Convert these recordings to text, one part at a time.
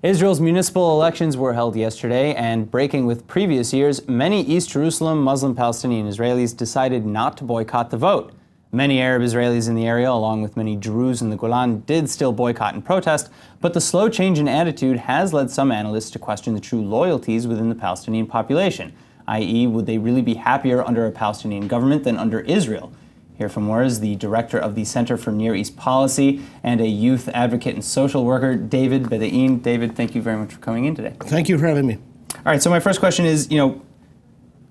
Israel's municipal elections were held yesterday, and breaking with previous years, many East Jerusalem Muslim Palestinian Israelis decided not to boycott the vote. Many Arab Israelis in the area, along with many Druze in the Golan, did still boycott and protest, but the slow change in attitude has led some analysts to question the true loyalties within the Palestinian population, i.e., would they really be happier under a Palestinian government than under Israel? Here for more is the director of the Center for Near East Policy and a youth advocate and social worker, David Bedein. David, thank you very much for coming in today. Thank you for having me. All right, so my first question is,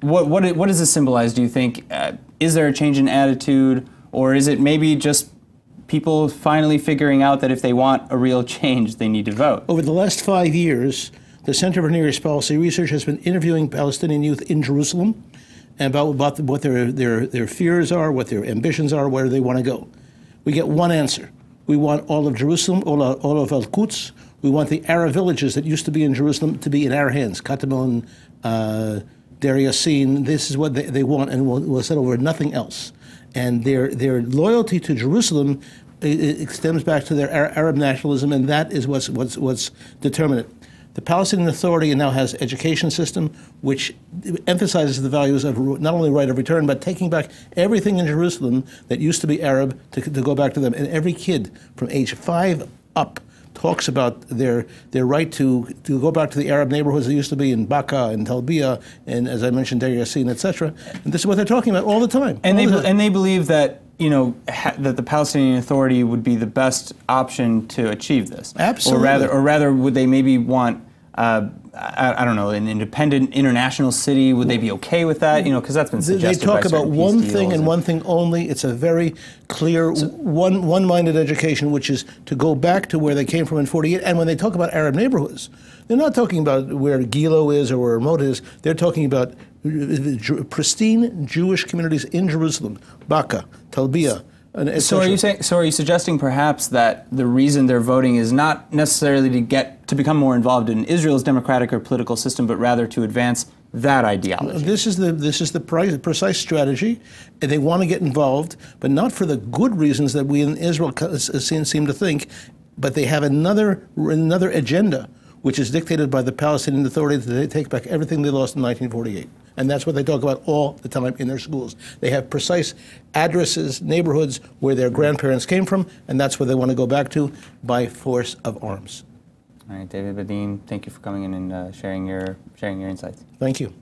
what does this symbolize, do you think? Is there a change in attitude, or is it maybe just people finally figuring out that if they want a real change, they need to vote? Over the last 5 years, the Center for Near East Policy Research has been interviewing Palestinian youth in Jerusalem about what their fears are, what their ambitions are, where they want to go. We get one answer. We want all of Jerusalem, all of Al-Quds. We want the Arab villages that used to be in Jerusalem to be in our hands. Katamon, Deir Yassin, this is what they want, and we'll settle over nothing else. And their loyalty to Jerusalem it stems back to their Arab nationalism, and that is what's determinant. The Palestinian Authority now has an education system which emphasizes the values of not only right of return, but taking back everything in Jerusalem that used to be Arab to go back to them. And every kid from age 5 up talks about their right to go back to the Arab neighborhoods that used to be in Baka and Talbiya and, as I mentioned, Deir Yassin, etc. And this is what they're talking about all the time. And they believe that that the Palestinian Authority would be the best option to achieve this. Absolutely. Or rather, would they maybe want, I don't know, an independent international city? Would they be okay with that? Because that's been suggested. They talk about one thing and one thing only. It's a very clear, one-minded education, which is to go back to where they came from in '48. And when they talk about Arab neighborhoods, they're not talking about where Gilo is or where Ramot is. They're talking about pristine Jewish communities in Jerusalem, Baka, Talbiya. So are you suggesting perhaps that the reason they're voting is not necessarily to become more involved in Israel's democratic or political system, but rather to advance that ideology? This is the precise strategy. They want to get involved, but not for the good reasons that we in Israel seem to think, but they have another agenda, which is dictated by the Palestinian Authority, that they take back everything they lost in 1948. And that's what they talk about all the time in their schools. They have precise addresses, neighborhoods where their grandparents came from, and that's where they want to go back to by force of arms. All right, David Bedein, thank you for coming in and sharing your insights. Thank you.